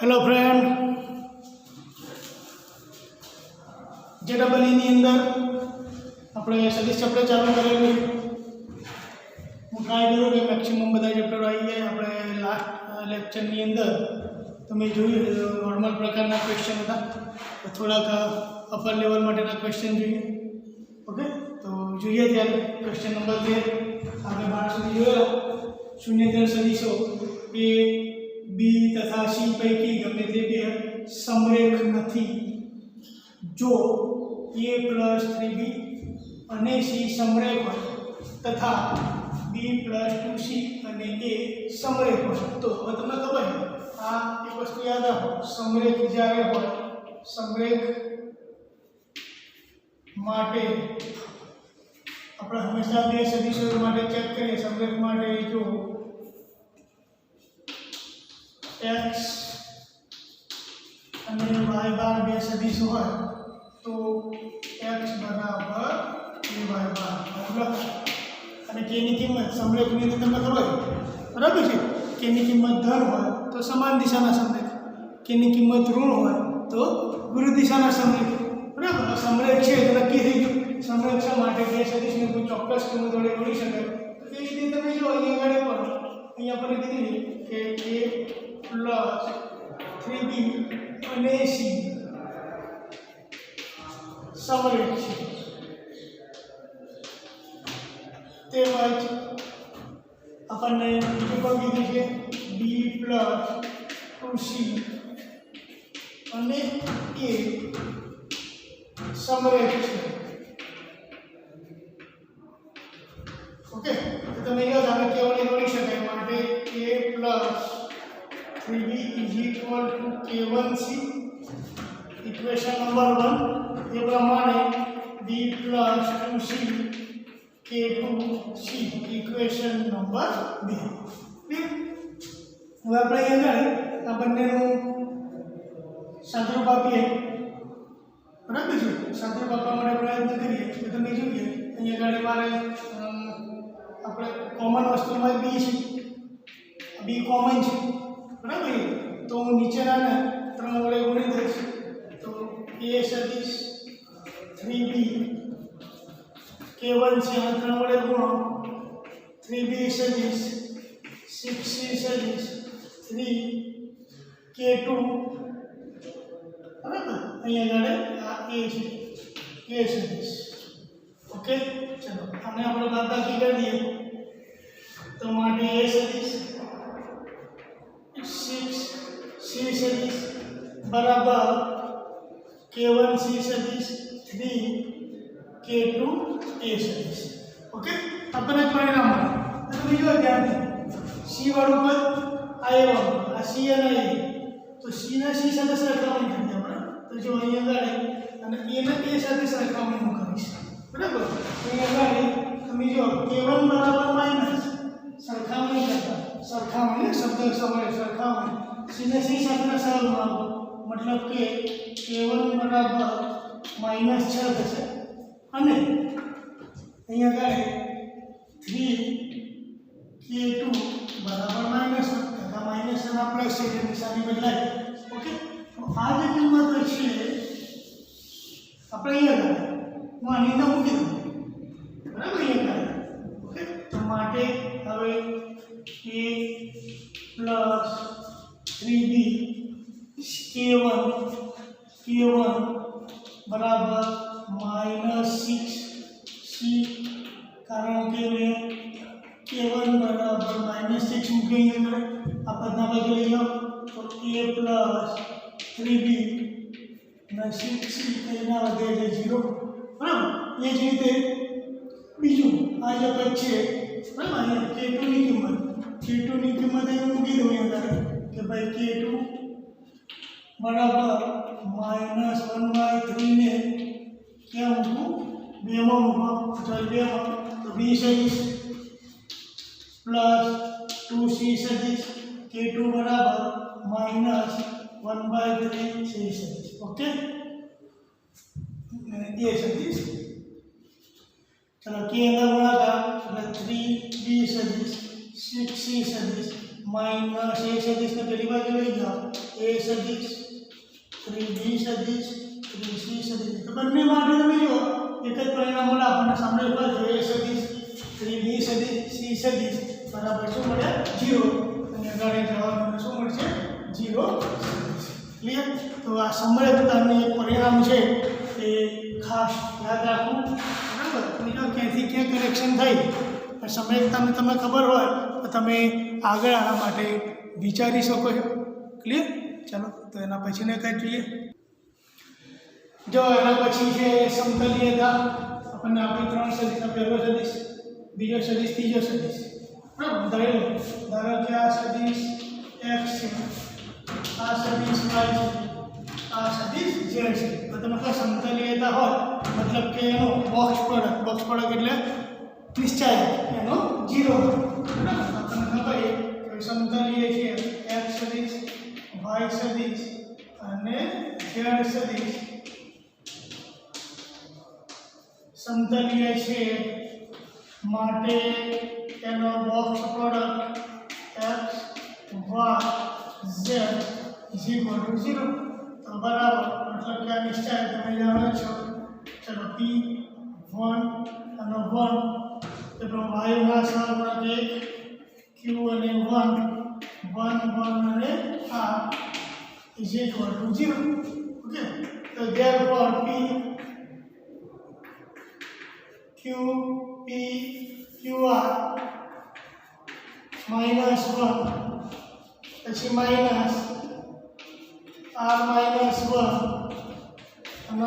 Hello friend, જેડબલઈની અંદર આપણે service chapter ચાલુ કરેલું. હું ટ્રાય કર્યો કે મેક્સિમમ બધા ચેપ્ટરો આવી જાય. આપણે લાસ્ટ લેક્ચરની અંદર તમે જોયું નોર્મલ પ્રકારના ક્વેશ્ચન હતા, થોડાક અપર લેવલ માટેના ક્વેશ્ચન જોઈએ. ઓકે, તો જોઈએ ત્યારે ક્વેશ્ચન નંબર 13 આપણે 12 સુધી જોયેલા. શૂન્યતર સદીશો એ બી તથા સી પૈકી ગમે તે બે સમરેખ નથી જો a + 3b અને c સમરેખ હોય તથા b + 2c અને a સમરેખ હોય. તો હવે તમને ખબર છે આ એક વસ્તુ યાદ રાખો, સમરેખ જ્યારે હોય, સમરેખ માટે આપણે હંમેશા બે સદીશો માટે ચેક કરીએ. સમરેખ માટે જો x અને y બાર બે સદીશો હોય તો x બરાબર a y બાર બરાબર. અને k ની કિંમત સમરેખની અંદર તમને ખબર બરાબર છે, k ની કિંમત ધન હોય તો સમાન દિશાના સમરેખ, k ની કિંમત ઋણ હોય તો વિરુદ્ધ દિશાના સમરેખ. બરાબર, સમરેખ છે તો નક્કી થઈ ગયું. સમરેખ શા માટે બે સદીશને કોઈ ચોક્કસ કિંમત વડે ગણી શકાય. તો એ રીતે તમે જો અહીંયા આગળ પણ અહીંયા આપણે કીધું કે a + 3b અને c સમરેખ છે. તેમજ આપણને બીજું પણ કીધું છે b + 2c અને a સમરેખ છે. ઓકે, તો તમે યાદ આવે કેવળ ગણી શકાય માટે a + 3b = k1c. Equation number 1 એ પ્રમાણે b + 2c k2c equation number 2. હવે આપણે અહીંયા આ બંનેનું સાદુરૂપ આપીએ. બરાબર છે, સાદુરૂપ આપવા માટે પ્રયત્ન કરીએ તો તમે જોઈએ અહીંયા આગળ મારે આપણે કોમન વસ્તુમાં b છે, b કોમન છે. બરાબર, તો હું નીચેનાને 3 વડે ગુણી દઈશ તો a સદીશ 3b k1c આ 3 વડે ગુણો 3b સદીશ 6c સદીશ 3k2. બરાબર, અહીંયા આગળ આ a છે, k સદીશ. ઓકે, ચલો આને આપણે બાદબાકી કરી દઈએ તો માટે a સદીશ 6c સદીશ બરાબર k1c સદીશ 3k2 a સદીશ. ઓકે, આપણને પરિણામ મળે. તમે જો ધ્યાનથી c વાળું પદ આ a વાળું, આ c અને a, તો c ના c સાથે સરખામણી કરી આપણે. તો જો અહીંયા આગળ અને a ના a સાથે સરખામણી કરીશ. બરાબર, અહીંયા આગળ તમે જો k1 બરાબર માઈનસ સરખામણી કરતા, સરખામણી શબ્દ સમય સરખામણી c ને c સાથે સરળ બનાવો, મતલબ કે k1 બરાબર -6 થશે અને અહીંયા આગળ 3k2 બરાબર -1 તથા માઈનસ અને પ્લસ છે એટલે નિશાની બદલાય. ઓકે, તો આ જે કિંમત છે આપણે અહીંયા હું આની અંદર મૂકી દઉં. બરાબર, અહીંયા ઓકે, તો માટે હવે a + 3b k1 બરાબર -6c, કારણ કે મેં k1 બરાબર -6 મૂકી અંદર આ પદના બાજુ લઈ જાઓ તો a + 3b અને 6c એના વધે છે 0. બરાબર, એ જ રીતે બીજું આ જે પદ છે બરાબર, અહીંયા k2 ની કિંમત અહીં મૂકી દઉં અંદર કે ભાઈ k2 બરાબર -1/3 ને ક્યાં મૂકું, 2 માં મૂકવા, ચાલ 2 માં તો b સદીશ + 2c સદીશ k2 બરાબર -1/3 c સદીશ. ઓકે, a સદીશ ચલો k અંદર ગુણાકાર એટલે 3b સદીશ 6c સદીશ માઇનસ એ સદિશને પેલી બાજુ લઈ જાઓ, એ સદિશ 3b સદિશ 3c સદિશ, તો બંને માટે તમે જુઓ એક જ પરિણામ મળે આપણને. સામે ઉપર એ સદિશ 3b સદિશ c સદિશ બરાબર શું મળે 0, અને આગળ જવાબ મને શું મળશે 0 સદિશ. ક્લિયર? તો આ સમરસતાનું એક પરિણામ છે એ ખાસ યાદ રાખવું. બરાબર? બીજો ક્યાંથી ક્યાં કરેક્શન થઈ સમરસતાને તમને ખબર હોય તો તમે આગળ આના માટે વિચારી શકો છો. ક્લિયર? ચાલો તો એના પછીને કંઈ જોઈએ. જો એના પછી છે સમતલીયતા. આપણને આપણી 3 સદિશનો પહેલો સદિશ, બીજો સદિશ, ત્રીજો સદિશ. બરાબર? ધારો કે આ સદિશ x છે, આ સદિશ y છે, આ સદિશ z છે. તો તમે કહો સમતલીયતા હોય મતલબ કે એનો બોક્સ પ્રોડક્ટ એટલે નિશ્ચય એનો 0 હોય. બરાબર? તમને ખબર કે સમતલીય છે x સદિશ, y સદિશ અને z સદિશ સમતલીય છે માટે એનો box product x y z = 0. તો બરાબર મતલબ કે આ નિશ્ચય તમે જાણો છો. ચલો p1 અને 1 તો y ના સહગુણક 1 q અને 1 અને r = 0. ઓકે, તો therefore p q p qr -1 પછી માઇનસ r -1 અને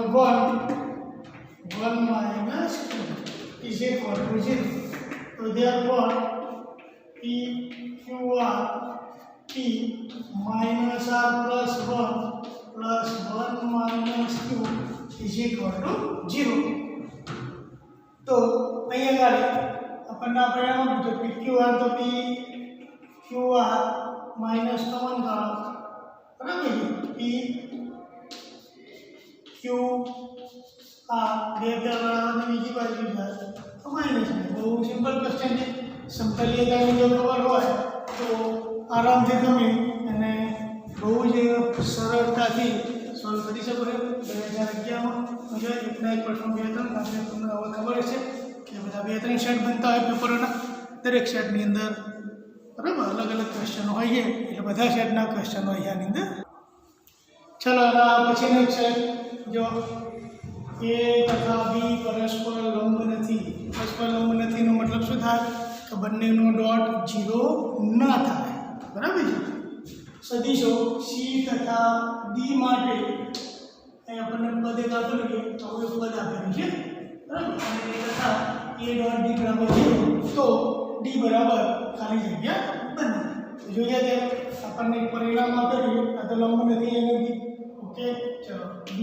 1 minus 2 is equal to 0. So therefore p qr p minus r plus 1 minus q is equal to 0. તો અહીંયા આગળ આપણને પરિણામ જો p qr તો p qr minus કોમન કાઢો. બરાબર? p q આ બે બરાબર બીજી બાજુ જાય તો માઈનસ. બહુ સિમ્પલ ક્વેશ્ચન છે. સમતલીયતાની જો ખબર હોય તો આરામથી તમે એને બહુ જ સરળતાથી સોલ્વ કરી શકો છો. 2011માં જો એકના એક પ્રશ્નો 2-3 આપણે તમને હવે ખબર છે કે બધા 2-3 સેટ બનતા હોય પેપરોના. દરેક સેટની અંદર બરાબર અલગ અલગ ક્વેશ્ચનો હોય છે, એટલે બધા સેટના ક્વેશ્ચનો અહીંયાની અંદર. ચલો પછીનો એક સેટ જો a તથા b પરસ્પર લંબ નથી. પરસ્પર લંબ નથીનો મતલબ શું થાય કે બંનેનો ડોટ 0 ન થાય. બરાબર છે? સદિશો c તથા d માટે અહીં આપણને પદ એક આપેલું છે, તો હવે પદ આપેલું છે. બરાબર? અને તથા a ડોટ d બરાબર 0 તો d બરાબર ખાલી જગ્યા બને. જોઈએ તે આપણને પરિણામ આપેલું આ તો લંબ નથી એનું બી. ઓકે, ચલો b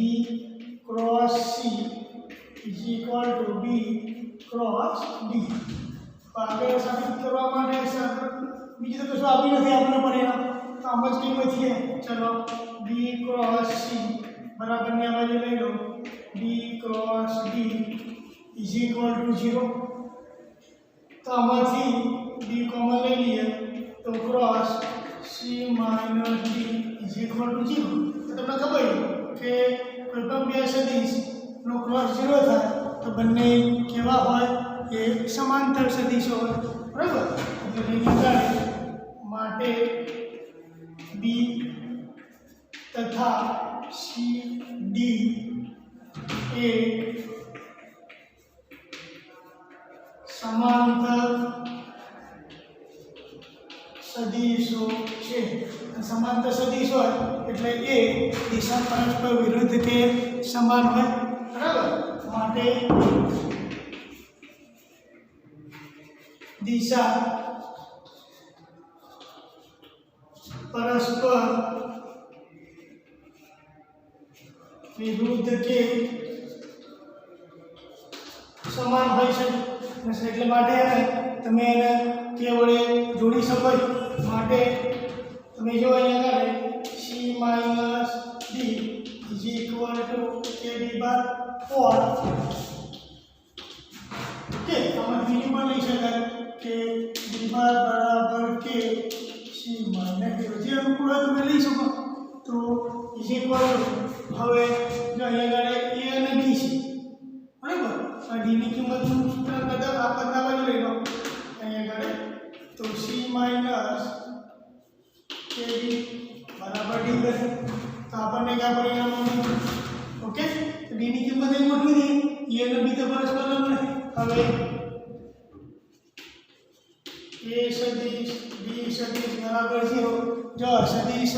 cross c is equal to b cross d. આગળ સાબિત કરવા માટે બીજું તો કશું આપી નથી આપણને પરિણામ, તો આમ જ કિંમત છે. ચલો b cross c બરાબર ને આ બાજુ લઈ લો b cross d is equal to 0. તો આમાંથી b કોમન લઈ લઈએ તો cross c minus d is equal to 0. તો તમને ખબર કે કોઈ પણ બે સદિશનો ક્રોસ 0 થાય તો બંને કેવા હોય એ સમાંતર સદિશો હોય. બરાબર? એટલે નિકાલે માટે b તથા c d એ સમાંતર સદિશો છે. સમાંતર સદિશ હોય એટલે એ દિશા પરસ્પર વિરુદ્ધ કે સમાન હોય. બરાબર? માટે દિશા પરસ્પર વિરુદ્ધ કે સમાન હોય છે. એટલે માટે તમે એને કે વડે જોડી શકો છો. માટે તમે જો અહીંયા આગળ c minus d is equal to kd/4. Okay, આમાં બીજું પણ લઈ શકાય કે d બરાબર k c ઇક્વલ હવે જો અહીંયા આગળ a અને b છે બરાબર આ d ની કિંમતનું સૂત્ર કદાચ આ પદના બાજુ લઈ લો અહીંયા આગળ તો c માઈનસ kb બરાબર d બને તો આપણને કયા પરિણામ મળ્યું ઓકે તો d ની કિંમત અહીં ગોઠવી દઈએ a અને b તો પરસ્પર લંબ નથી હવે a સદિશ b સદિશ બરાબર 0 જો સદિશ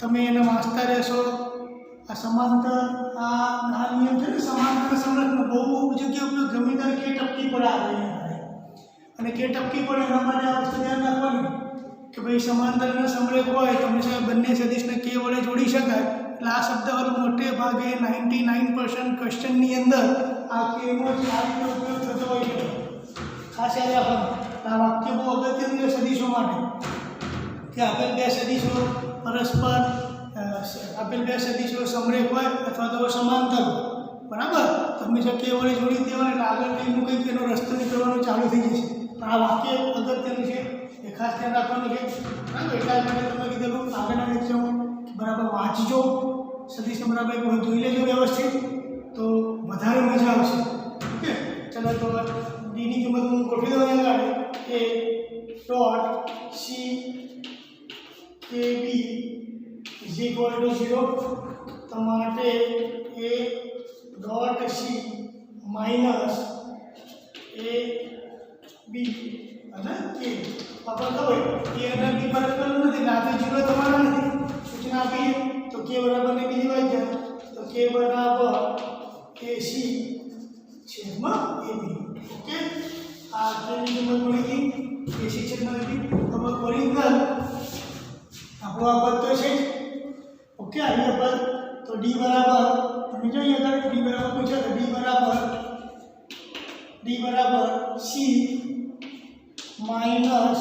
તમે એને વાંચતા રહેશો આ સમાંતર આ નિયમ છે ને સમાંતર સંરચના બહુ જગ્યા ઉપર ગમે ત્યારે કે ટપકી પડે આવે અને કે ટપકી પડે એના માટે આ વસ્તુ ધ્યાન રાખવાનું કે ભાઈ સમાંતર અને સમરેખ હોય તો હંમેશા બંને સદિશને કે વડે જોડી શકાય એટલે આ શબ્દ મોટે ભાગે 99% ક્વેશ્ચનની અંદર આ કેનો જ આ રીતે ઉપયોગ થતો હોય છે ખાસ યાદ રાખવાનું આ વાક્ય બહુ અગત્યનું છે સદિશો માટે કે આપેલ બે સદિશો પરસ્પર આપેલ બે સદિશો સમરેખ હોય અથવા તો સમાંતર બરાબર તો હંમેશા કે વડે જોડી દેવાના એટલે આગળ કંઈનું કંઈક એનો રસ્તો નીકળવાનો ચાલુ થઈ જશે પણ આ વાક્ય અગત્યનું છે એ ખાસ ધ્યાન રાખવાનું છે બરાબર એટલા માટે તમે કીધેલું આગળના લેક્ચરમાં બરાબર વાંચજો સદિશને બરાબર એક વખત જોઈ લેજો વ્યવસ્થિત તો વધારે મજા આવશે ઓકે ચાલો તો ડીની કિંમત હું ગોઠવી દઉં આગળ એ ડોટ સી કે બી ઇઝ ઇક્વલ ટુ 0 તો માટે એ ડોટ સી માઇનસ એ બી અને કે આપણને ખબર એ અને બી પરસ્પર નથી એટલે આપણે 0 તમારા નથી સૂચના આપીએ તો કે બરાબર ને બીજી વાત જાય તો કે બરાબર AC છેદમાં AB ઓકે આ કેની કિંમત મળી ગઈ AC છેદમાં AB હવે ઓરિજિનલ આપણો આ પદ તો છે ઓકે આ પદ તો D બરાબર તમે જોઈએ અગર D બરાબર પૂછે તો D બરાબર C માઈનસ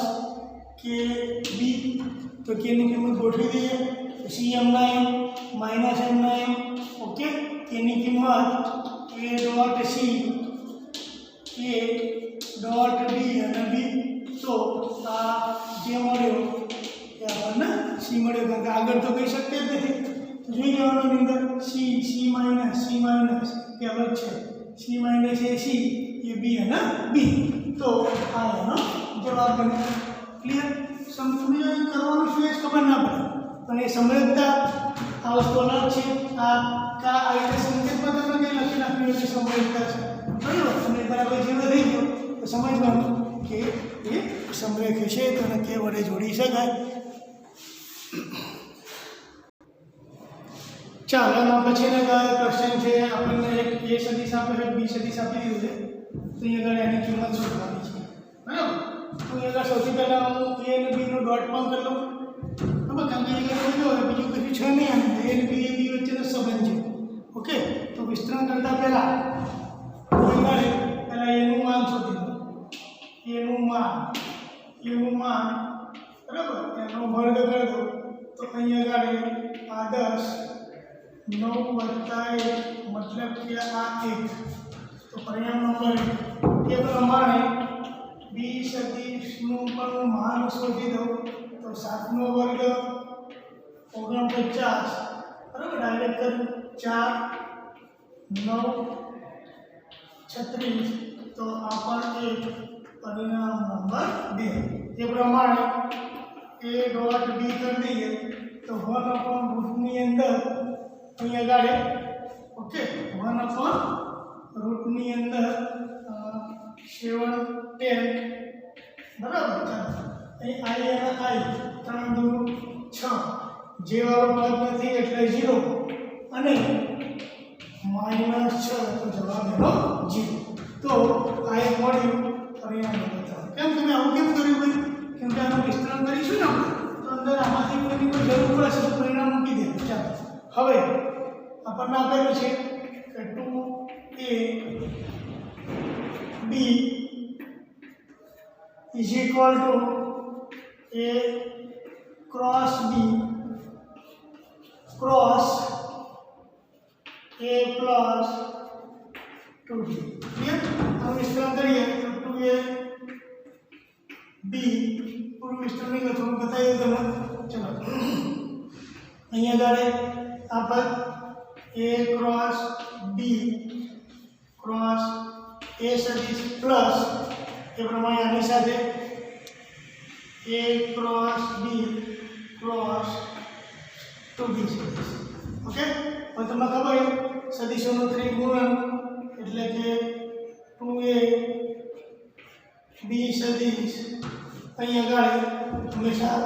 KB તો k ની કિંમત ગોઠવી દઈએ C m ના m માઈનસ m ના m ઓકે k ની કિંમત a dot c a dot d અને b તો આ જે મળ્યો એ આપણને c મળ્યો કારણ કે આગળ તો કહી શકતે જ નથી તો જોઈ લેવાનું અંદર c માઈનસ કે અલગ છે c minus a c A b અને b તો આ એનો જવાબ બને ક્લિયર સમજણ કરવાનું શું એ ખબર ના પડે પણ એ સમજતા આ વસ્તુ અલગ છે આ રીતે સંકેતમાં તમે કંઈ લખી નાખ્યું છે સમજતા છે બરાબર અને બરાબર જેવો થઈ ગયો તો સમજવાનું કે એ સમરેખ છે તો એને કે વડે જોડી શકાય ચાલો એમાં પછીનો ક્વેશ્ચન છે આપણને એક એ સદિશ આપે છે બી સદિશ આપી દીધું છે તો અહીં આગળ એની કિંમત શોધવાની છે બરાબર તો અહીં આગળ સૌથી પહેલાં હું એ અને બીનો ડોટ પણ કરી લઉં બરાબર કારણ કે અહીંયા આગળ બીજું કશું છે નહીં આમ એ અને બી વચ્ચેનો સંબંધ છે ઓકે તો વિસ્તરણ કરતાં પહેલાં એનું માન શોધી દો એનું માન બરાબર એનો વર્ગ કરી દો તો અહીંયા આગળ આદર્શ 9 + 1 મતલબ કે આ 1 તો પરિણામ નંબર એ પ્રમાણે બી સદિશનું પણ માન શોધી દો તો 7 નો વર્ગ 49 બરાબર ડાયરેક્ટ કર 4 9 36 તો આ પણ એક પરિણામ નંબર 2 એ પ્રમાણે a ડોટ b કરી દઈએ તો 1/√ની અંદર અહીંયા આગળ ઓકે 1/√ની અંદર 7 10 બરાબર અહીં i અને i 3 દૂર 6 જે વાળો પદ નથી એટલે 0 અને -6 તો જવાબ એનો 0 તો આ એક મળ્યું પરિણામ બતાવો કેમ તમે આવું કેમ કર્યું ભાઈ કેમ કે આનું વિસ્તરણ કરીશું ને તો અંદર આમાંથી કોઈની કોઈ જરૂર પડશે તો પરિણામ મૂકી દે ચાલો હવે આપણને આપેલું છે કે 2ab is equal two a cross b cross a plus 2b clear હવે વિસ્તરણ કરીએ તો 2ab પૂરું વિસ્તરણ નહીં થોડું બતાવીએ તમે ચલો અહીંયા આગળ આ પદ a cross b cross a સદિશ પ્લસ એ પ્રમાણે આની સાથે a cross b cross 2b સદિશ. ઓકે, હવે તમને ખબર સદિશોનું ત્રિગુણન એટલે કે 2a b સદિશ અહીંયા આગળ હંમેશા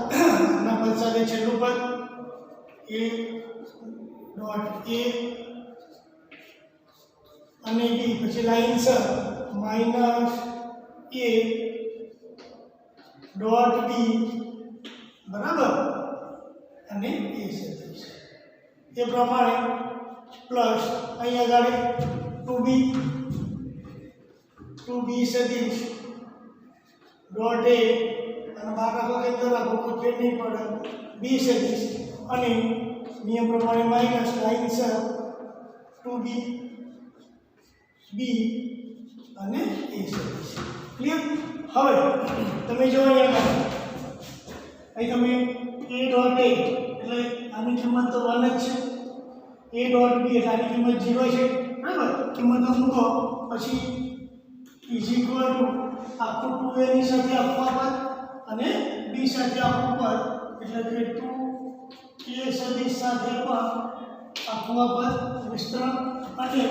ના પદ સાથે છેલ્લું પદ a ડોટ a અને b પછી લાઇનસર માઇનસ a ડોટ b બરાબર અને a સદિશ એ પ્રમાણે પ્લસ અહીંયા આગળ 2b સદિશ ડોટ a અને બહાર રાખો કે અંદર રાખો કોઈ ફેર નહીં પડે b સદિશ અને નિયમ પ્રમાણે માઇનસ લાઇનસર 2b b અને a સદિશ. ક્લિયર? હવે તમે જો અહીંયા અહીં તમે a ડોટ a એટલે આની કિંમત તો 1 જ છે, a ડોટ b એટલે આની કિંમત 0 છે બરાબર. કિંમતો મૂકો પછી ઇઝ ઇક્વલ ટુ આખું 2a ની સાથે આખું પદ અને b સાથે આખું પદ એટલે કે 2a સદિશ સાથે પણ આખું પદ વિસ્તરણ અને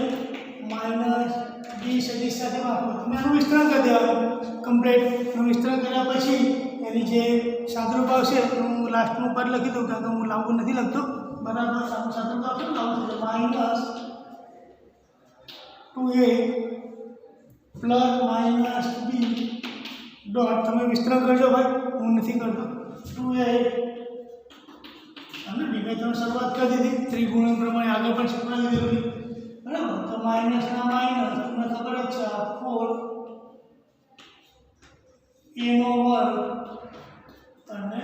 માઇનસ b સદિશ સાથે આખું. તમે આનું વિસ્તરણ કરી દેવાનું કમ્પ્લીટ. એનું વિસ્તરણ કર્યા પછી એની જે સાદુરૂપ આવશે હું લાસ્ટનું પદ લખી દઉં કારણ કે હું લાંબુ નથી લખતો બરાબર. આનું સાદુરૂપ આવશે લાંબુ થશે minus 2a plus minus b dot. તમે વિસ્તરણ કરજો ભાઈ, હું નથી કરતો. 2a અને b મેં તમે શરૂઆત કરી દીધી ત્રિગુણન પ્રમાણે આગળ પણ શીખવાડી દીધું બરાબર. તો માઇનસના માઇનસ તમને ખબર જ છે 4 a નો વર્ગ અને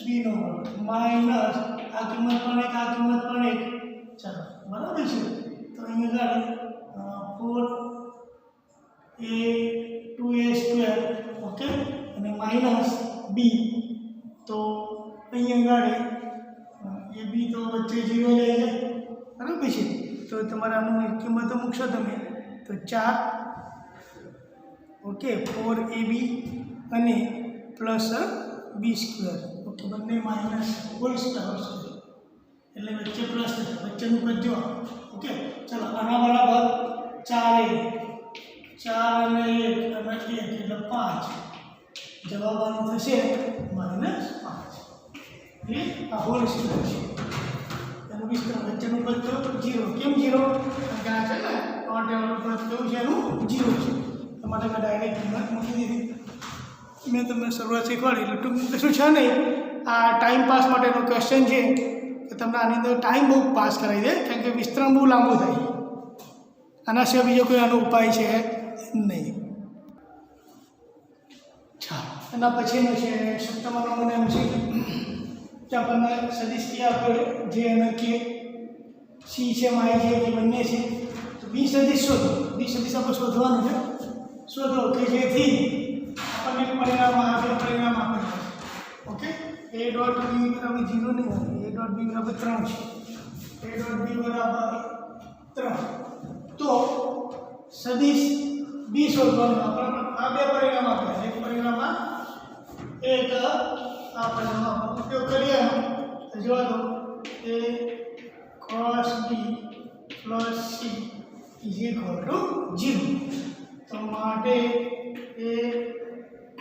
b નો વર્ગ માઇનસ આ કિંમત પણ એક આ કિંમત પણ એક. ચાલો બરાબર છે. તો અહીંયા આગળ 4a 2a² ઓકે અને માઇનસ b. તો અહીંયા આગળ એ b તો વચ્ચે 0 લઈ જાય બરાબર છે. તો તમારે આનું કિંમતો મૂકશો તમે તો 4 ઓકે 4ab અને પ્લસ b² ઓકે બંને માઇનસ હોલ સ્ક્વેર એટલે વચ્ચે પ્લસ થશે વચ્ચેનું પદ જો ઓકે. ચાલો આના બરાબર 4a 4 અને 1 અને 1 એટલે 5 જવાબ આનો થશે -5 એ આ હોલ સ્ક્વેર છે. એનું વિસ્તરણ વચ્ચેનું પદ તો 0 કેમ 0 કારણ કે આ છે ને નોટ એવાનું પદ કેવું છે એનું 0 છે. તમારે મેં ડાયરેક્ટ કિંમત મૂકી દીધી. મેં તમને શરૂઆત શીખવાડી એટલે ટૂંકમાં કશું છે નહીં. આ ટાઈમ પાસ માટેનો ક્વેશ્ચન છે કે તમને આની અંદર ટાઈમ બહુ પાસ કરાવી દે કારણ કે વિસ્તરણ બહુ લાંબુ થાય. આના સિવાય બીજો કોઈ આનો ઉપાય છે નહીં. ચાલો એના પછીનું છે સપ્તમનો મને એમ છે કે આપણને સદિશ કે આપણે જે એને કે સી છે માય છે એ બંને છે તો બી સદિશ શોધો. બી સદિશ આપણે શોધવાનું છે. શોધો કે જેથી આપણને પરિણામ આપે ઓકે. a ડોટ બી બરાબર 0 નહીં હોય. a ડોટ બી બરાબર 3 છે. a ડોટ બી બરાબર 3 તો સદિશ બી શોધવાનું આપણને આ બે પરિણામ આપે. એક પરિણામ એક આ પરિણામ ઉપયોગ કરીએ તો જોવા દો a cross b plus c is equal two 0. તો માટે a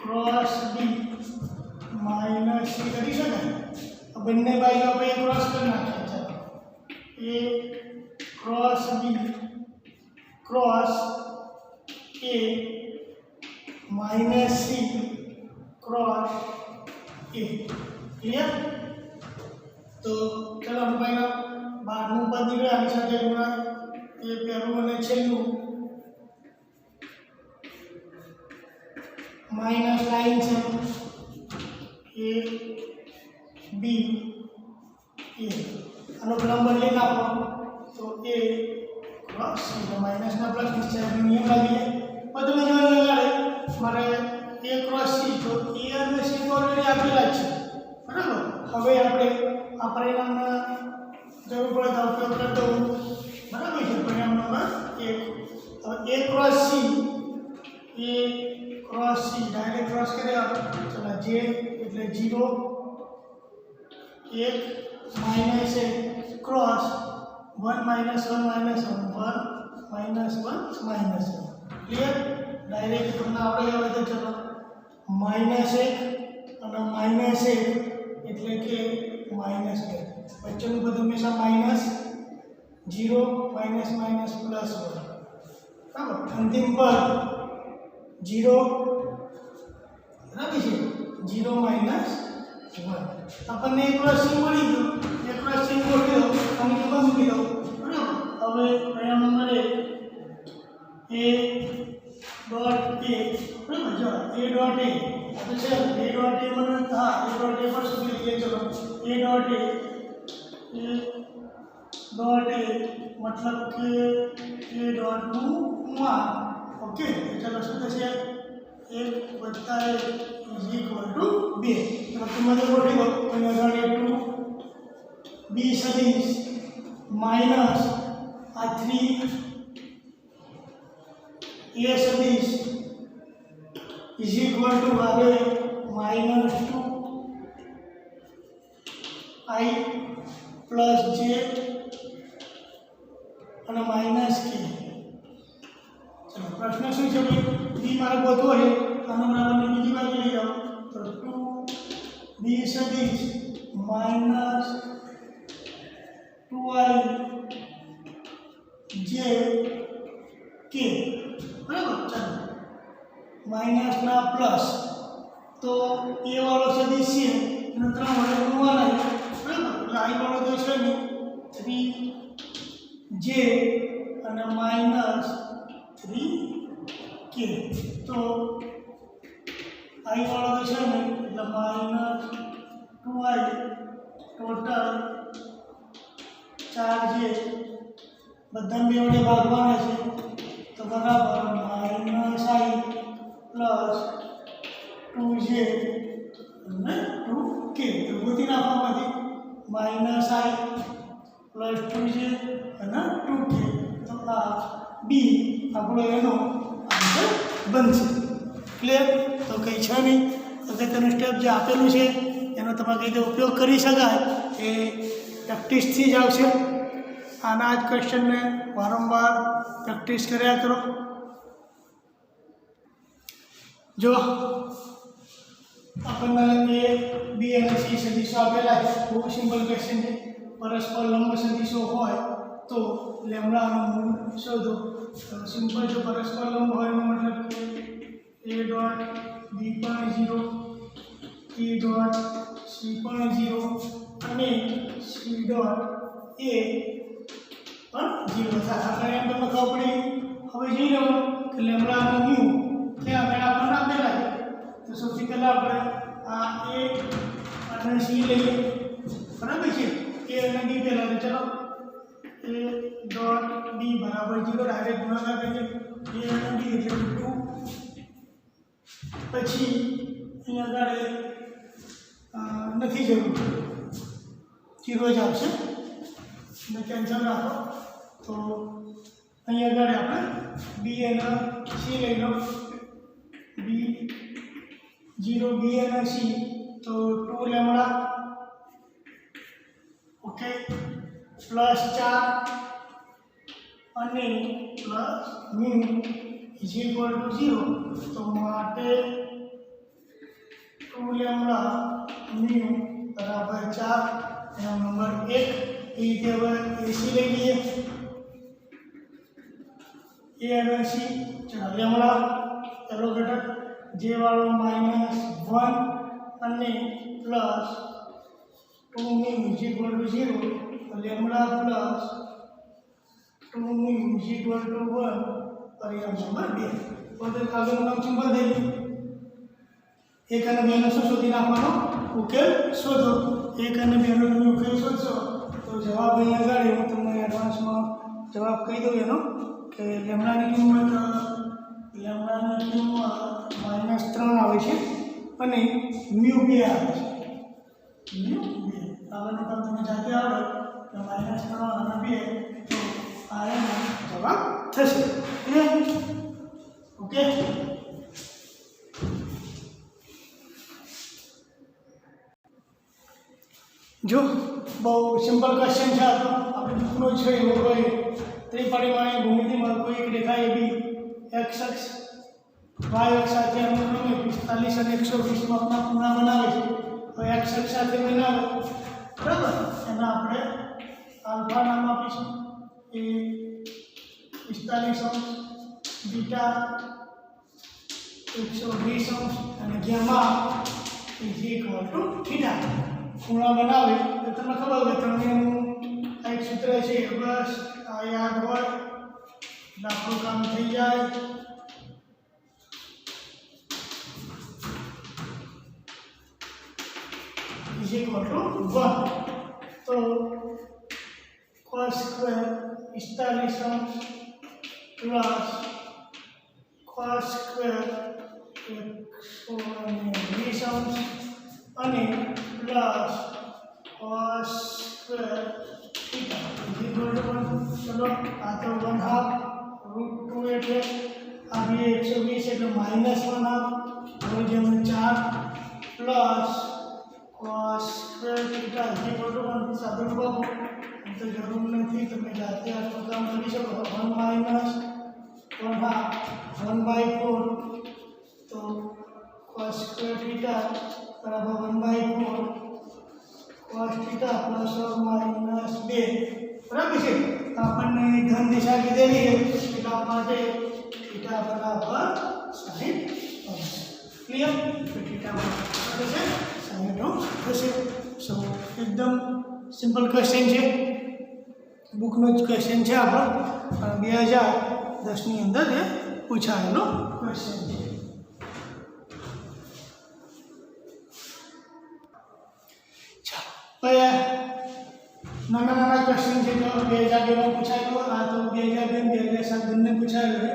cross b minus c કરી શકાય. બંને બાજુ આપણે a ક્રોસ કરી નાખીએ. ચાલો a cross b cross a minus c cross a. Clear? તો ચાલો આપણે ભાઈના 12મું પદ નીકળે આની સાથે ગુણાય એ પહેલું અને છેલ્લું માઇનસ લાઈન છે a b a આનો ક્રમ બદલી નાખો તો a ક્રોસ c માઇનસના પ્લસ નિશ્ચયનો નિયમ લાગી જાય. પણ તમે જોઈ લો મારે a ક્રોસ c તો a અને c તો ઓલરેડી આપેલા જ છે બરાબર. હવે આપણે આ પરિણામના જરૂર પડે તો ઉપયોગ કરી દઉં બરાબર છે પરિણામ નંબર 1 હવે a cross c direct cross કર્યા ચલો જે એટલે 0 1 minus 1 cross 1 minus 1 minus 1 1 minus 1 minus 1 clear direct તમને આવડે હવે તો ચલો માઇનસ 1 અને માઇનસ 1 એટલે કે માઇનસ 2 વચ્ચેનું પદ હંમેશા માઇનસ 0 માઇનસ માઇનસ પ્લસ 1 બરાબર અંતિમ પદ 0 બરાબર છે 0 માઇનસ 1 આપણને એક વાર સી મળી ગયો એક વાર સી ગોઠવી દો અને કે મૂકી દો બરાબર હવે પરિણામ નંબર a ડોટ a બરાબર જો a ડોટ a तो चल a डॉट a મને હા a डॉट a પર શું લખીએ ચલો a डॉट a मतलब કે a डॉट નું मान ओके चलो શું થશે 1 + 1 = 2 તો તમને ગોઠવી દો અને આગળ 2 b સદિશ માઈનસ આ 3 a સદિશ is equal to आगे minus 2 I plus j અને માઈનસ k ચલો પ્રશ્ન શું છે ભાઈ b મારે ગોતવો છે આનો બરાબર બીજી બાજુ લઈ જાઓ તો 2 b સદિશ માઈનસ 2I j k બરાબર ચાલો माइनस ना प्लस तो ए वालों सदिश है एनो 3 वडे गुणवाना है बराबर એટલે i वालों तो છે ને 3j અને માઈનસ 3k તો i वालों तो છે ને એટલે માઈનસ 2i ટોટલ 4j બધા બે વડે ભાગવાના છે તો બરાબર માઈનસ i प्लस 2j અને 2k તો ગોતી નાખવામાંથી માઈનસ i પ્લસ 2j અને 2k તો આ બી આપણો એનો આન્સર બનશે ક્લિયર તો કંઈ છે નહીં અગત્યનું સ્ટેપ જે આપેલું છે એનો તમે કઈ રીતે ઉપયોગ કરી શકાય એ પ્રેક્ટિસથી જ આવશે આના જ ક્વેશ્ચનને વારંવાર પ્રેક્ટિસ કર્યા કરો जो अपन ए बी અને સી સદિશો આપેલા છે બહુ સિમ્પલ ક્વેશ્ચન છે પરસ્પર લંબ સદિશો હોય તો લેમ્ડાનો મૂળ શોધો તો સિમ્પલ જો પરસ્પર લંબ હોય એનો મતલબ કે a ડોટ બી પણ 0 e ડોટ સી પણ 0 અને સી ડોટ એ પણ 0 થાય આપણે એમ તમને ખબર પડી હવે જોઈ લો કે લેમ્ડાનો મ્યુ क्या मैं आपको नाम दे रहा है तो सबसे पहले आप आ ए અને c લઈએ બરાબર છે a અને b પહેલા તો ચલો a ડોટ b બરાબર 0 ડાયરેક્ટ ગુણાકાર કરીએ a અને b એટલે 2 પછી અહીંયા આગળ નથી જરૂર 0 જ આવશે ને કેન્સલ રાખો તો અહીંયા આગળ આપણે b અને c લઈ લો b 0 b અને c तो 2 लेम्डा ओके प्लस 4 અને plus mu is equal two 0 તો માટે 2 લેમ્ડા મ્યુ બરાબર 4 એનો નંબર 1 એ રીતે હવે એસી લઈ લઈએ ए અને સી ચાલો લેમ્ડા ચલો ઘટક જે વાળો -1 અને plus 2 mu is equal two 0 તો lambda plus 2 mu is equal two 1 પરિણામ નંબર 2 તો આગળનું નામ સિમ્પલ થઈ ગયું 1 અને 2 નો શું શોધી નાખવાનો ઉકેલ શોધો 1 અને 2 નો ઉકેલ શોધશો તો જવાબ અહીંયા આગળ હું તમને એડવાન્સમાં જવાબ કહી દઉં એનો કે લેમ્ડાની કિંમત -3 આવે છે અને મ્યુ 2 આવે છે મ્યુ 2 આગળનું કામ તમે જાતે આવડે તો માઇનસ કરવાના 2 તો આ એનો જવાબ થશે. ઓકે. જો બહુ સિમ્પલ ક્વેશ્ચન છે આ તો આપણે બુકનો છે એવો કોઈ ત્રિપરિમાણીય ભૂમિતિમાં કોઈ એક રેખા એબી એક્સ અક્ષ વાય અક્ષ સાથે અનુક્રમે 45 અને 120 માપના ખૂણા બનાવે છે. તો એક્સ અક્ષ સાથે બનાવે બરાબર, એના આપણે આલ્ફા નામ આપીશું, એ 45 અંશ, બીટા 120 અંશ અને gamma is equal two theta. ખૂણા બનાવે તો તમને ખબર હોય ત્રણેયનું એક સૂત્ર છે, બસ આ યાદ હોય એટલે આપણું કામ થઈ જાય. Is equal two 1. તો cos સ્ક્વેર 45 અંશ પ્લસ cos સ્ક્વેર 120 અંશ અને plus cos square theta equal to 1. ચલો આ તો 1/2 √2 એટલે આ બે 120 એટલે -1/2 હવે જેમ 4 plus cos square theta equal to 1. સાદું બાબુ તો જરૂર નથી, તમે જાતે આ કામ કરી શકો. 1 -1/2 1/4 તો cos સ્ક્વેર થીટા બરાબર 1/4 cos theta plus or minus 2 બરાબર છે. આપણને ધન દિશા કીધેલી છે એટલા માટે થીટા બરાબર 60 અંશ. ક્લિયર? તો થીટા બરાબર છે 60 અંશ થશે. સો એકદમ સિમ્પલ ક્વેશ્ચન છે, બુકનો જ ક્વેશ્ચન છે આપણો, 2010ની અંદર એ પૂછાયેલો ક્વેશ્ચન છે. નાના ક્વેશ્ચન છે જો 2002 પૂછાયેલો, આ તો 2002 2007 બંને પૂછાયેલો છે.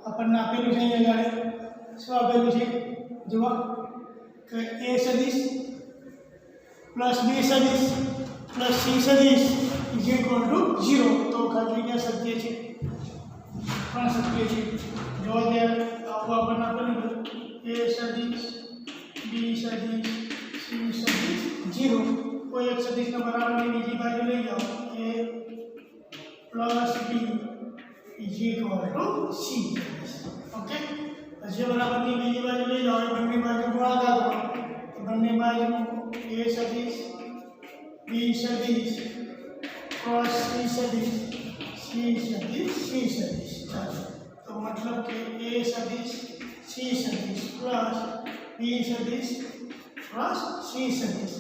આપણને આપેલું છે અહીંયા આગળ શું આપેલું છે જુઓ કે a સદિશ પ્લસ b સદિશ પ્લસ c સદિશ ઇઝ ઇક્વલ ટુ 0. તો ખાલી ક્યાં સત્ય છે? પણ સત્ય છે. જો ત્યારે આવું આપણને આપેલું a સદિશ b સદિશ c સદિશ 0. કોઈ એક સદિશના બરાબરની બીજી બાજુ લઈ જાઓ, a plus b is equal two c. Okay. પછી બરાબરની બીજી બાજુ લઈ જાઓ, બંને બાજુ ગુણાકાર કરો તો બંને બાજુ a સદિશ b સદિશ cos c સદિશ c સદિશ c સદિશ. તો મતલબ કે a સદિશ c સદિશ પ્લસ b સદિશ પ્લસ c સદિશ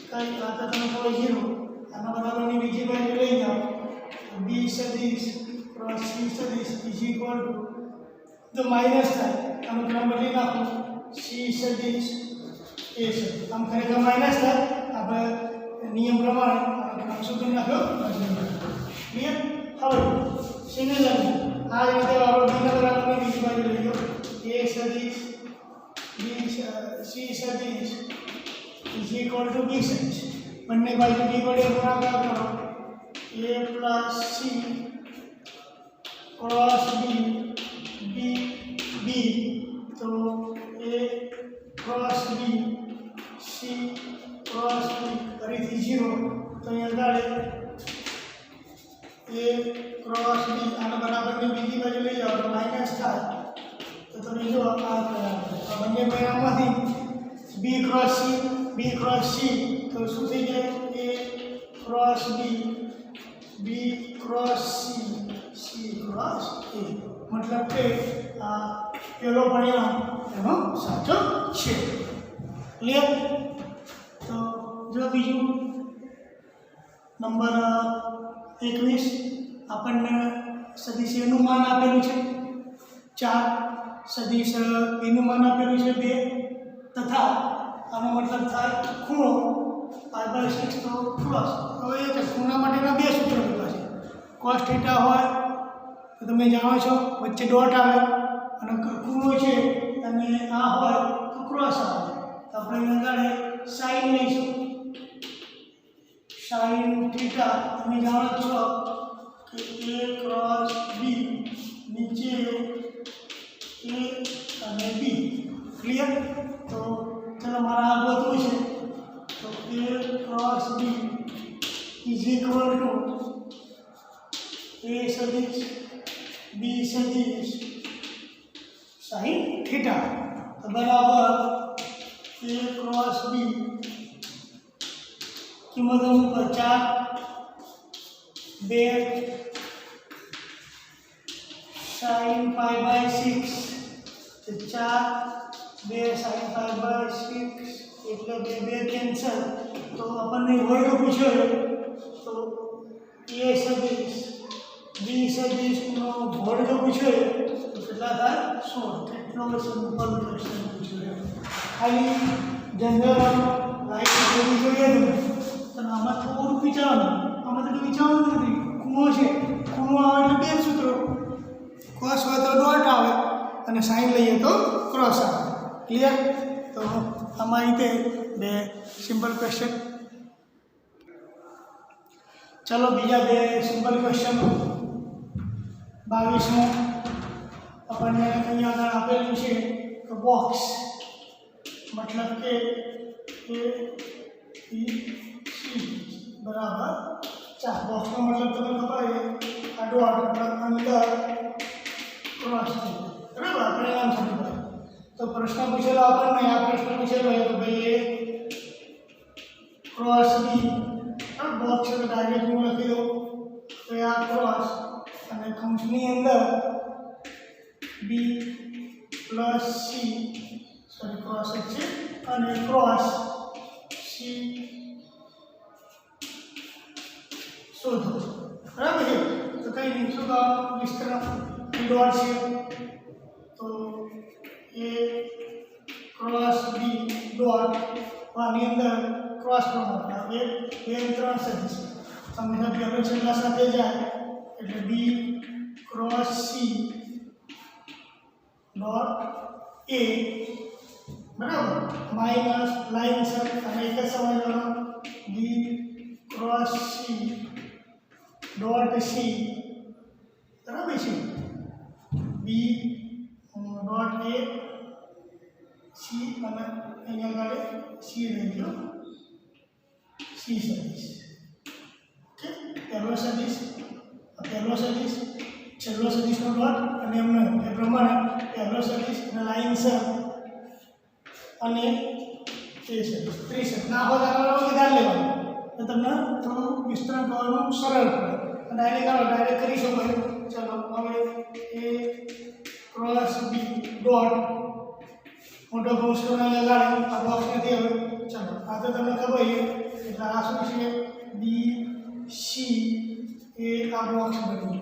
કઈ આ તો તમે કોઈ 0 આના બરાબરની બીજી બાજુ લઈ જાઓ તો b સદિશ પ્લસ c સદિશ ઇઝ ઇક્વલ ટુ તો માઇનસ થાય, આનો ક્રમ બદલી નાખો c સદિશ a સદિશ. આમ ખરેખર માઇનસ થાય, આપણે નિયમ પ્રમાણે આનો ક્રમ શું કરી નાખ્યો? ક્લિયર? હવે સિમિલરલી આ રીતે આપણે b ના બરાબરની બીજી બાજુ લઈ લો, a સદિશ b c સદિશ is equal to b સદિશ. બંને બાજુ b વડે ગુણાકાર કરો, a plus c cross b b તો a cross b c cross b ફરીથી 0. તો અહીંયા આગળ a ક્રોસ b આના બરાબરની બીજી બાજુ લઈ જાઓ તો માઇનસ થાય. તો તમે જો આ બંને પરિણામમાંથી b ક્રોસ c તો શું થઈ જાય? a cross b cross c cross a. મતલબ કે આ પહેલો પરિણામ એનો સાચો છે. ક્લિયર? તો જો બીજું નંબર 21 આપણને સદિશ a નું માન આપેલું છે 4, સદિશ b નું માન આપેલું છે 2 તથા આનો મતલબ થાય ખૂણો π/6 તો પ્લસ. હવે એ ખૂણા માટેના બે સૂત્રો પાસે cos થીટા હોય તો તમે જાણો છો વચ્ચે ડોટ આવે અને ખૂણો છે અને આ હોય તો ક્રોસ આવે. તો આપણે આગળ sin લઈશું સાઇન થીટા તમે જાણો છો કે a ક્રોસ b નીચે a અને b ક્લિયર તો ચલો મારા આ ગોતવું છે તો a cross b is equal two a સદિશ b સદિશ સાઇન થીટા તો બરાબર a ક્રોસ b કિંમત ઉપર 4 2 sin pi by 6 तो 4 2 sin pi by 6 એટલે 2 કેન્સલ તો આપણને વર્ગ પૂછ્યો તો a સદિશ b સદિશનો વર્ગ પૂછ્યો તો કેટલા થાય 16 કેટલો સિમ્પલ ક્વેશ્ચન પૂછ્યો ખાલી જનરલ લાઈક જોવી જોઈએ તો આમાં થોડું વિચારવાનું આમાં તો વિચારવાનું નથી ખૂણો છે ખૂણો આવે એટલે બે સૂત્રો cos હોય તો ડોટ આવે અને સાઇન લઈએ તો ક્રોસ આવે ક્લિયર તો આમાં રીતે બે સિમ્પલ ક્વેશ્ચન ચલો બીજા બે સિમ્પલ ક્વેશ્ચન 22મું આપણને અહીંયા આગળ આપેલું છે કે બોક્સ મતલબ કે a b c બરાબર 4 બોક્સનો મતલબ તમને ખબર છે આ ડોટ અંદર ક્રોસ છે બરાબર આપણે નામ સમજવું તો પ્રશ્ન પૂછેલો આપણને આ પ્રશ્ન પૂછેલો કે ભાઈ a ક્રોસ b બોક્સ છે ડાયરેક્ટ હું લખી દઉં તો આ ક્રોસ અને કૌંસની અંદર b plus c sorry cross છે અને ક્રોસ c શોધો બરાબર છે તો કઈ નહીં શું વિસ્તરણ ડોટ છે તો a ક્રોસ b ડોટ આની અંદર ક્રોસ પ્રમાણ બે ત્રણ સદિશ હંમેશા પહેલો છેલ્લા સાથે જાય એટલે b cross c dot a બરાબર માઇનસ લાઈન સર અને એક જ સમય b cross c dot c બરાબર છે b ડોટ a c અને અહીંયા આગળ c રહી ગયો c સદિશ ઓકે પહેલો સદિશ છેલ્લો સદિશનો ડોટ અને એમનો એ પ્રમાણે પહેલો સદિશ અને લાઈન સર અને એ સદિશ ત્રિસદિશ ના હોય તો વધારે લેવાનું તો તમને થોડું વિસ્તરણ કરવાનું સરળ પડે ડાયરેક્ટ કરી શકો ચલો હવે a ક્રોસ b ડોટ મોટો કૌંસ લગાડે આ બોક્સ નથી હવે ચલો આ તો તમને ખબર છે એટલે આ શું છે b c એ આ બોક્સ બની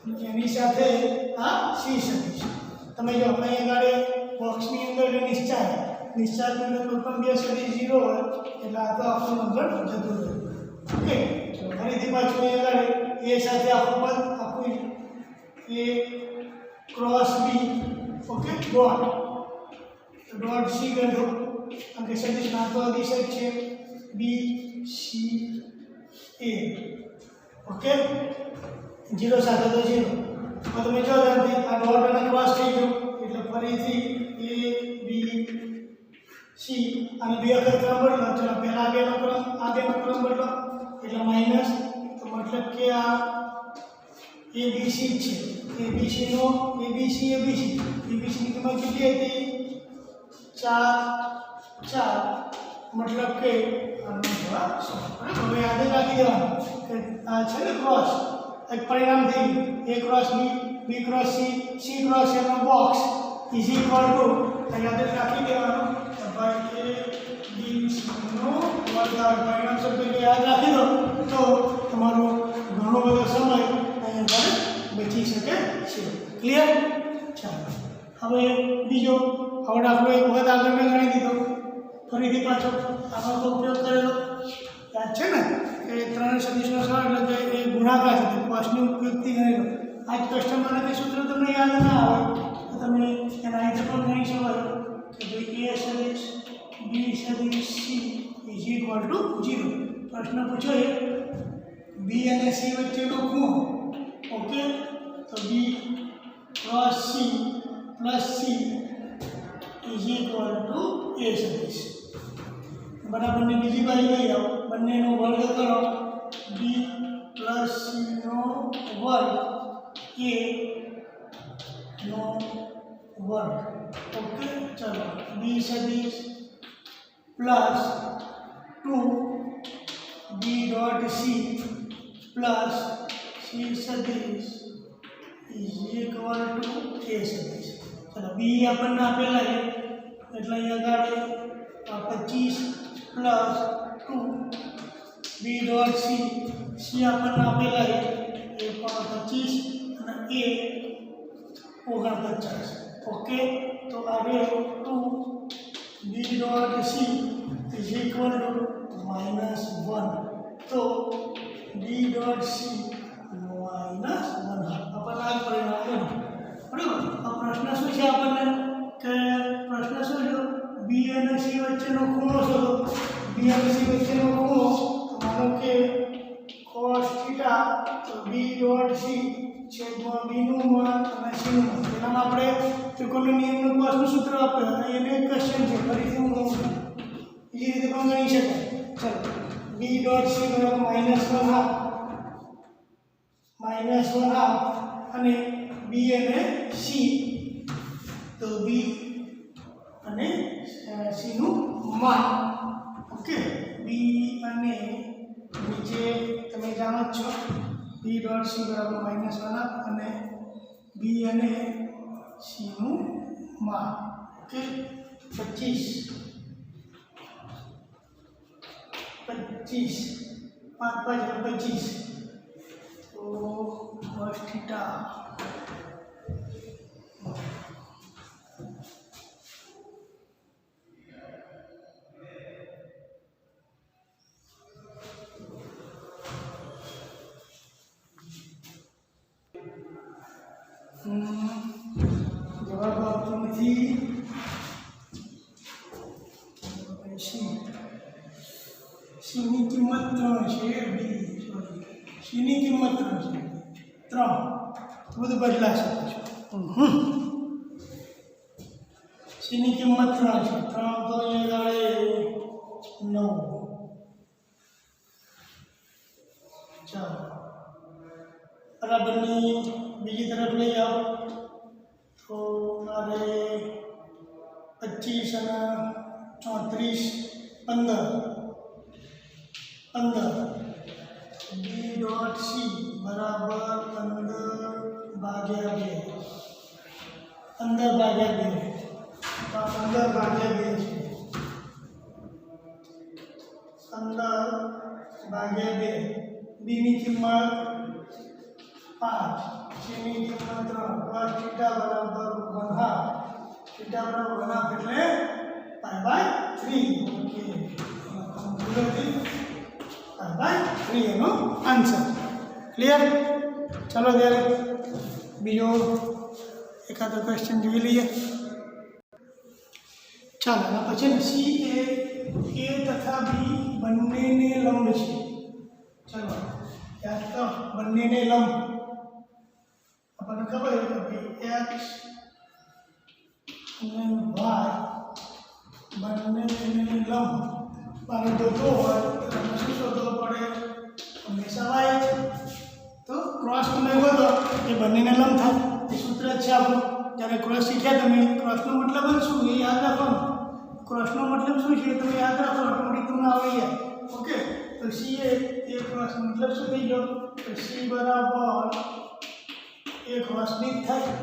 ગયું એની સાથે આ c સદિશ તમે જો અહીંયા આગળ બોક્સની અંદર નિશ્ચાની અંદર કોઈ પણ બે સદિશ 0 હોય એટલે આ તો આખું નંબર જતું રહે ઓકે ચલો ફરીથી પાછું અહીંયા આગળ a સાથે આખું પદ આખું a cross b okay dot c કરી દો કારણ કે સદિશ ના તો અધિશય છે b c a ઓકે 0 સાથે તો 0 તો તમે જો આ ડોટ અને ક્રોસ થઈ ગયું એટલે ફરીથી a b c અને બે અક્ષર ક્રમ બદલો ચલો પહેલા આગળનો ક્રમ બદલો એટલે માઈનસ તો મતલબ કે આ abc છે abc નો abc ની કિંમત કેટલી હતી 4 મતલબ કે આનો જવાબ 100 હવે યાદ રાખી દેવાનું કે આ છે ને ક્રોસ એક પરિણામ થઈ a cross b cross c cross c નો બોક્સ ઇઝ ઇક્વલ ટુ યાદ રાખી દેવાનું ભાઈ a b c નો વર્ગ પરિણામ શબ્દ યાદ રાખી દો તો તમારો ઘણો બધો સમય અહીંયા બચી શકે છે ક્લિયર ચાલો હવે બીજો હવે દાખલો એક વખત આગળ મેં ગણી દીધો ફરીથી પાછો આનો ઉપયોગ કરેલો યાદ છે ને કે ત્રણ સદિશનો સરળ એટલે કે એ ગુણાકાર છે કોસની ઉપયોગથી ગણેલો આ જ કસ્ટમરને કે સૂત્ર તમને યાદ ના આવે તો તમે એના રીતે પણ ગણી શકો કે ભાઈ a સદિશ b સદિશ c ઇઝ ઇક્વલ ટુ 0 प्रश्न पूछो है बी અને સી વચ્ચેનો ખૂણો ઓકે તો B cross C plus C is equal to A सदिश बराबर ने बीजी बाजू लई आओ બંનેનો વર્ગ કરો बी प्लस सी નો વર્ગ ए નો વર્ગ ओके चलो बी सदिश plus 2 B dot C plus C सदिश इज इक्वल टू ए सदिश चलो बी अपन आपेला है એટલે અહીંયા આગળ 25 प्लस 2 बी डॉट सी सी अपन आपेला है ये 25 અને ए 49 ओके तो आगे 2 B dot c is equal to -1 तो बी डॉट सी -1 अपन આ પરિણામ બરાબર આ પ્રશ્ન શું છે આપણને કે પ્રશ્ન શું છે બી અને સી વચ્ચેનો ખૂણો શોધો બી અને સી વચ્ચેનો ખૂણો માનો કે cos θ તો બી ડોટ સી છેદમાં બી નું માન અને સી નું માન એનામાં આપણે ત્રિકોણનો નિયમનું કોસનું સૂત્ર આપ્યું અને એને ક્વેશ્ચન છે ફરીથી હું કહું છું એ રીતે પણ ગણી શકાય ચલો બી ડોટ સી બરાબર -1/2 અને બી અને સી તો બી અને સી નું માન ઓકે બી અને નીચે તમે જાણો છો બી ડોટ સી બરાબર -1 અને બી અને સી નું માન ઓકે 25 5/25 तो cos θ जवाब आपको નથી सीनी किंमत 3 છે બી સોરી सीनी किंमत 3 છે 3 બધું બદલાશે सीनी किंमत 3 છે 3 તો અહીંયા ગાળે 9 ચાલો બરાબરની બીજી તરફ લઈ જાઓ તો મારે 25 અને 34 15 बी डॉट सी बराबर 15/2 15/2 तो 15/2 15/2 बी ની કિંમત 5 સી ની કિંમત 3 cos θ બરાબર 1/2 θ બરાબર 1/2 એટલે π/3 ઓકે π/3 એનો આન્સર ક્લિયર ચલો ત્યારે બીજો એકાદો ક્વેશ્ચન જોઈ લઈએ ચાલો એના પછી સી એ તથા બી બંનેને લંબ છે ચલો યાદ કરો બંનેને લંબ આપણને ખબર છે કે એક્સ અને વાય બંનેને લંબ મારે જોતો હોય તો શું શોધવો પડે હંમેશા વાય તો ક્રોસ તમે ગોતો એ બંનેને લંબ થાય એ સૂત્ર છે આપણું જ્યારે ક્રોસ શીખ્યા તમે ક્રોસનો મતલબ શું એ યાદ રાખવાનું ક્રોસનો મતલબ શું છે તમે યાદ રાખો ઓટોમેટિક તમને આવડી જાય ઓકે તો સી એ ક્રોસનો મતલબ શું થઈ ગયો તો સી બરાબર એ ક્રોસની જ થાય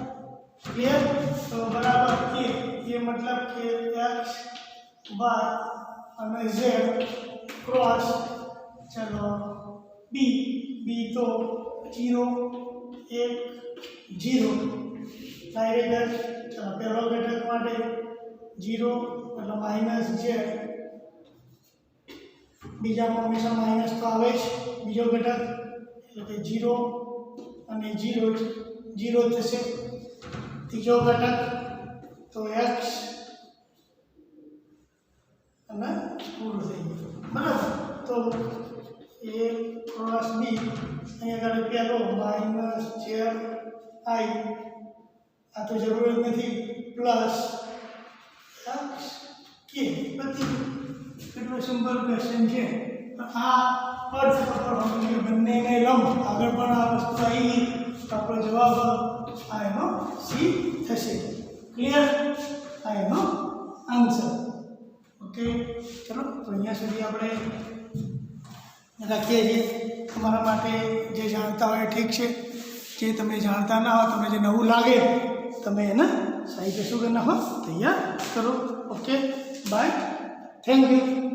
ક્લિયર તો બરાબર એ મતલબ કે એક્સ વાય અને ઝેડ ક્રોસ ચલો બી તો 0 1 0 ડાયરેક્ટ પહેલો ઘટક માટે 0 એટલે માઇનસ ઝેડ બીજામાં હંમેશા માઇનસ તો આવે જ બીજો ઘટક એટલે કે 0 અને 0 થશે ત્રીજો ઘટક તો એક્સ અને પૂરું થઈ ગયું બરાબર તો A ક્રોસ B અહીંયા આગળ પહેલો માઇનસ જેડ આઈ આ તો જરૂર જ નથી પ્લસ એક્સ કે બધી કેટલો સિમ્પલ ક્વેશ્ચન છે આ અર્થ પકડવાનો બંનેને લંબ આગળ પણ આ વસ્તુ આવી તો આપણો જવાબ આ એનો સી થશે ક્લિયર આ એનો આન્સર ઓકે ચલો તો અહીંયા સુધી આપણે રાખીએ છીએ તમારા માટે જે જાણતા હોય ઠીક છે જે તમે જાણતા ના હો તમને જે નવું લાગે તમે એને સાહિત્ય શું કરી નાખો તૈયાર કરો ઓકે બાય થેન્ક યુ